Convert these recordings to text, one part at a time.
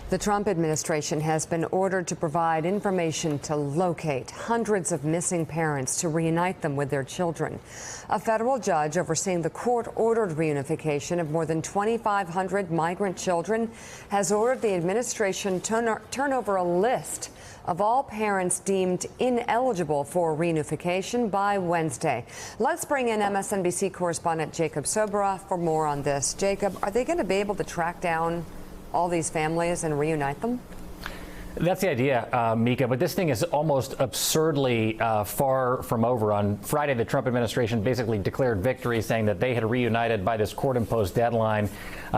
The Trump administration has been ordered to provide information to locate hundreds of missing parents to reunite them with their children. A federal judge overseeing the court-ordered reunification of more than 2,500 migrant children has ordered the administration to turn over a list of all parents deemed ineligible for reunification by Wednesday. Let's bring in MSNBC correspondent Jacob Soboroff for more on this. Jacob, are they going to be able to track down all these families and reunite them? That's the idea, Mika, but this thing is almost absurdly far from over. On Friday, the Trump administration basically declared victory, saying that they had reunited by this court-imposed deadline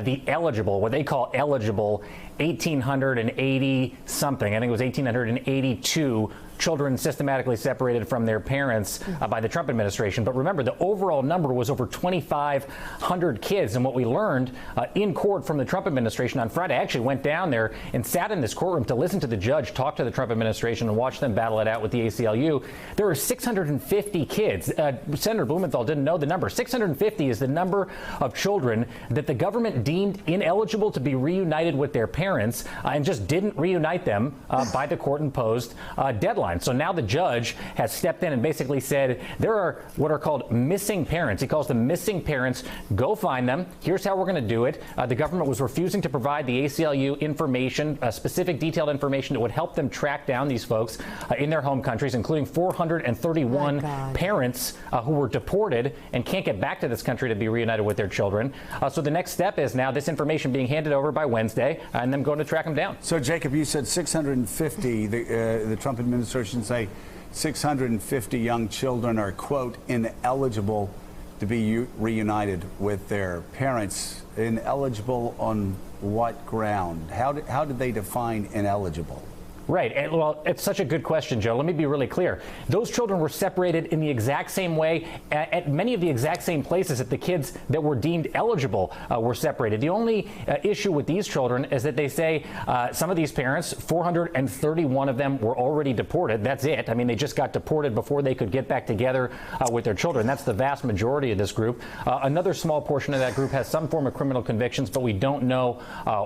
the eligible, what they call eligible, 1,880 something. I think it was 1,882 children systematically separated from their parents by the Trump administration. But remember, the overall number was over 2,500 kids. And what we learned in court from the Trump administration on Friday, I actually went down there and sat in this courtroom to listen to the judge talk to the Trump administration and watch them battle it out with the ACLU. There are 650 kids. Senator Blumenthal didn't know the number. 650 is the number of children that the government deemed ineligible to be reunited with their parents and just didn't reunite them by the court-imposed deadline. So now the judge has stepped in and basically said there are what are called missing parents. He calls them missing parents. Go find them. Here's how we're going to do it. The government was refusing to provide the ACLU information, specific detailed information that would help them track down these folks in their home countries, including 431 parents who were deported and can't get back to this country to be reunited with their children. So the next step is now this information being handed over by Wednesday and them going to track them down. So, Jacob, you said 650. The Trump administration say 650 young children are, quote, ineligible to be reunited with their parents. Ineligible on what ground? How did they define ineligible? Right. And, well, it's such a good question, Joe. Let me be really clear. Those children were separated in the exact same way at many of the exact same places that the kids that were deemed eligible were separated. The only issue with these children is that they say some of these parents, 431 of them were already deported. That's it. I mean, they just got deported before they could get back together with their children. That's the vast majority of this group. Another small portion of that group has some form of criminal convictions, but we don't know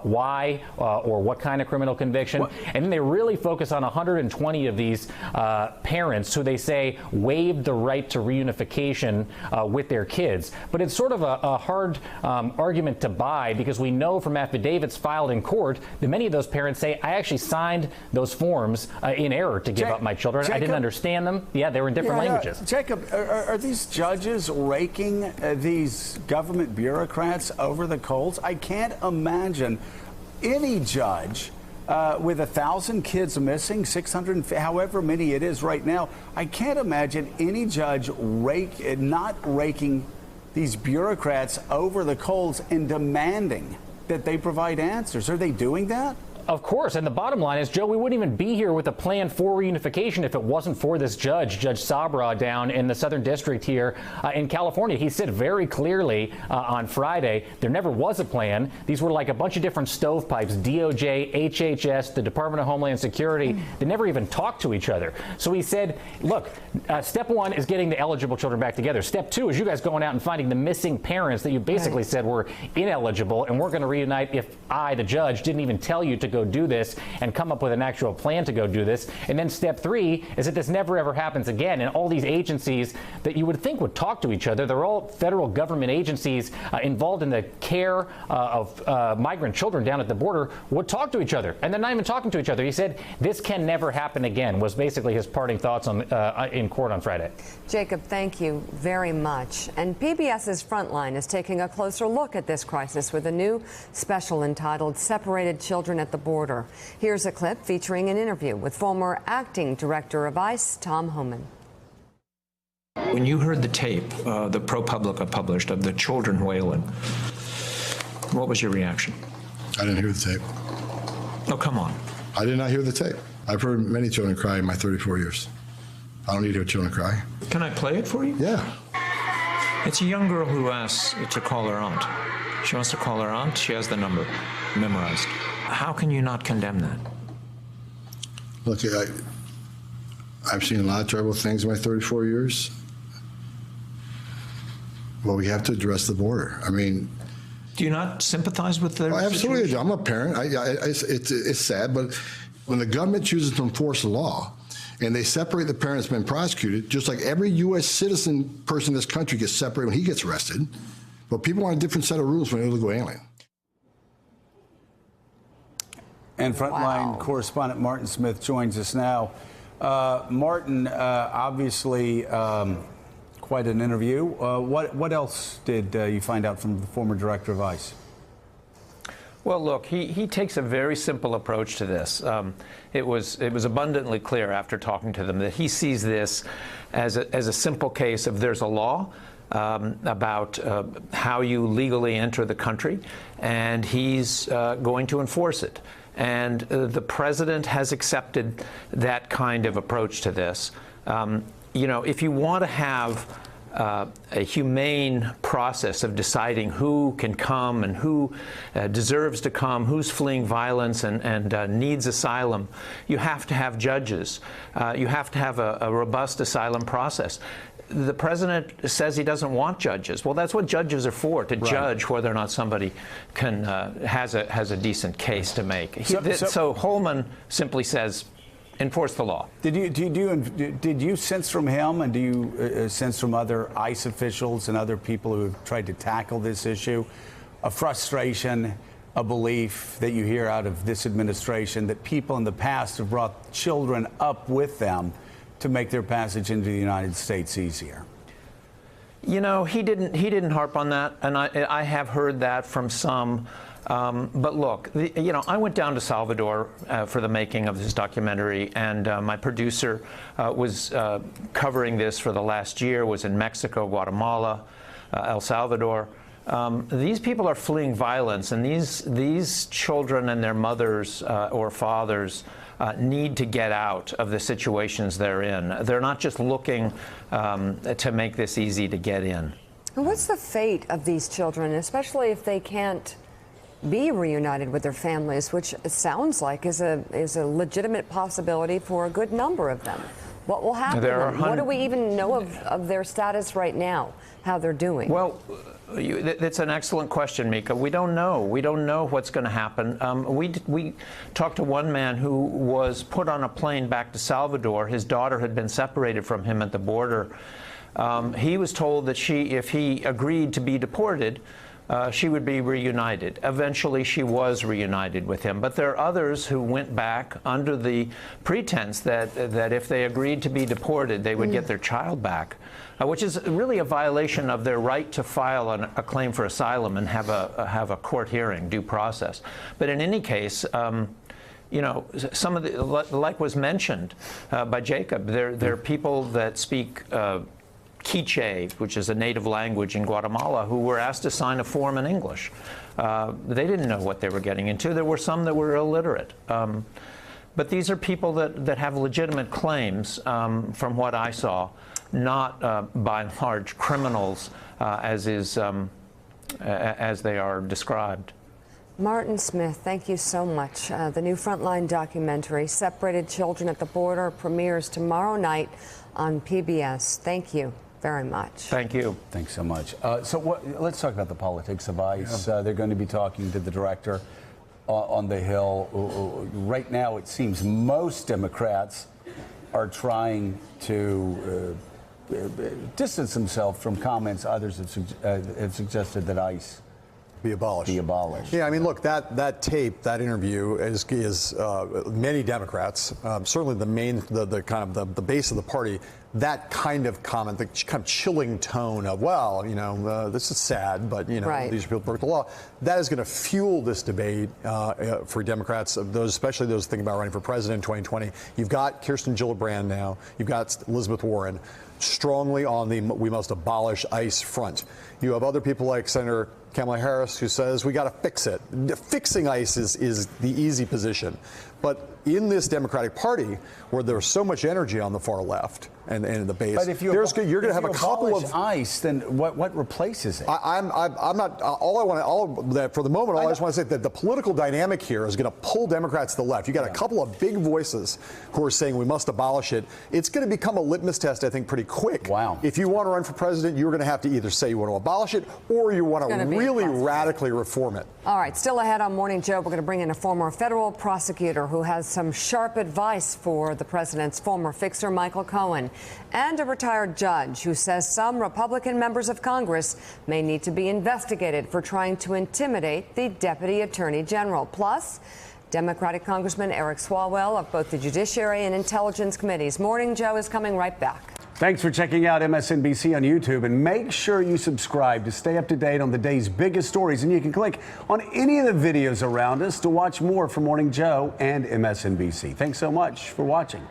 why or what kind of criminal conviction. And then they really focus on 120 of these parents who they say waived the right to reunification with their kids. But it's sort of a hard argument to buy, because we know from affidavits filed in court that many of those parents say, I actually signed those forms in error to give up my children. I didn't understand them. Yeah, they were in different languages. Jacob, are these judges raking these government bureaucrats over the coals? I can't imagine any judge with 1,000 kids missing, 600, however many it is right now, I can't imagine any judge not raking these bureaucrats over the coals and demanding that they provide answers. Are they doing that? Of course. And the bottom line is, Joe, we wouldn't even be here with a plan for reunification if it wasn't for this judge, Judge Sabra, down in the Southern District here in California. He said very clearly on Friday there never was a plan. These were like a bunch of different stovepipes, DOJ, HHS, the Department of Homeland Security. They never even talked to each other. So he said, look, step one is getting the eligible children back together. Step two is you guys going out and finding the missing parents that you basically said were ineligible and weren't going to reunite if I, the judge, didn't even tell you to go do this and come up with an actual plan to go do this. And then step three is that this never ever happens again. And all these agencies that you would think would talk to each other, they're all federal government agencies involved in the care of migrant children down at the border, would talk to each other. And they're not even talking to each other. He said this can never happen again, was basically his parting thoughts on in court on Friday. Jacob, thank you very much. And PBS's Frontline is taking a closer look at this crisis with a new special entitled Separated Children at the Border. Here's a clip featuring an interview with former acting director of ICE, Tom Homan. When you heard the tape the ProPublica published of the children wailing, what was your reaction? I didn't hear the tape. Oh, come on. I did not hear the tape. I've heard many children cry in my 34 years. I don't need to hear children cry. Can I play it for you? Yeah. It's a young girl who asks to call her aunt. She wants to call her aunt. She has the number memorized. How can you not condemn that? Look, I've seen a lot of terrible things in my 34 years. Well, we have to address the border. I mean, Do you not sympathize with their I absolutely situation? do. I'm a parent. It's sad, but when the government chooses to enforce the law and they separate the parents being prosecuted, just like every U.S. citizen person in this country gets separated when he gets arrested, but people want a different set of rules when they're illegal alien. And Frontline correspondent Martin Smith joins us now. Martin, obviously quite an interview. What else did you find out from the former director of ICE? Well, look, he takes a very simple approach to this. It was abundantly clear after talking to them that he sees this as a simple case of there's a law about how you legally enter the country, and he's going to enforce it. And the president has accepted that kind of approach to this. You know, if you want to have a humane process of deciding who can come and who deserves to come, who's fleeing violence and needs asylum, you have to have judges. You have to have a robust asylum process. The president says he doesn't want judges. Well, that's what judges are for, to judge whether or not somebody can has a decent case to make. So Holman simply says, enforce the law. Did you sense from him, and do you sense from other ICE officials and other people who have tried to tackle this issue, a frustration, a belief that you hear out of this administration that people in the past have brought children up with them to make their passage into the United States easier? You know, he didn't harp on that, and I have heard that from some. But look, you know, I went down to Salvador for the making of this documentary, and my producer was covering this for the last year, was in Mexico, Guatemala, El Salvador. These people are fleeing violence, and these children and their mothers or fathers need to get out of the situations they're in. They're not just looking to make this easy to get in. And what's the fate of these children, especially if they can't be reunited with their families, which it sounds like is a legitimate possibility for a good number of them? What will happen to them? What do we even know of their status right now, how they're doing? Well, that's an excellent question, Mika. We don't know. We don't know what's going to happen. We talked to one man who was put on a plane back to Salvador. His daughter had been separated from him at the border. He was told that if he agreed to be deported, she would be reunited. Eventually, she was reunited with him. But there are others who went back under the pretense that if they agreed to be deported, they would get their child back, which is really a violation of their right to file a claim for asylum and have a court hearing, due process. But in any case, you know, some of the, like was mentioned by Jacob, there are people that speak Quiche, which is a native language in Guatemala, who were asked to sign a form in English. They didn't know what they were getting into. There were some that were illiterate. But these are people that have legitimate claims, from what I saw, not by and large criminals as they are described. Martin Smith, thank you so much. The new Frontline documentary, Separated Children at the Border, premieres tomorrow night on PBS. Thank you very much. Thank you. Thanks so much. Let's talk about the politics of ICE. They're going to be talking to the director on the Hill. Right now, it seems most Democrats are trying to distance themselves from comments others have suggested that ICE be abolished. Yeah, I mean, look, that tape, that interview is many Democrats, certainly the base of the party, that kind of comment, the kind of chilling tone of, well, you know, this is sad, but, you know, these people broke the law. That is going to fuel this debate for Democrats, especially those thinking about running for president in 2020. You've got Kirsten Gillibrand now. You've got Elizabeth Warren strongly on the we must abolish ICE front. You have other people like Senator Kamala Harris, who says we got to fix it. Fixing ICE is the easy position. But in this Democratic Party, where there's so much energy on the far left and in the base, But if you're going to have a couple of ICE, then what replaces it? I'm not. For the moment, I just want to say that the political dynamic here is going to pull Democrats to the left. You got a couple of big voices who are saying we must abolish it. It's going to become a litmus test, I think, pretty quick. Wow. If you want to run for president, you're going to have to either say you want to abolish it or you want to really radically reform it. All right, still ahead on Morning Joe, we're going to bring in a former federal prosecutor who has some sharp advice for the president's former fixer, Michael Cohen, and a retired judge who says some Republican members of Congress may need to be investigated for trying to intimidate the deputy attorney general. Plus, Democratic Congressman Eric Swalwell of both the Judiciary and Intelligence Committees. Morning Joe is coming right back. Thanks for checking out MSNBC on YouTube, and make sure you subscribe to stay up to date on the day's biggest stories. And you can click on any of the videos around us to watch more from Morning Joe and MSNBC. Thanks so much for watching.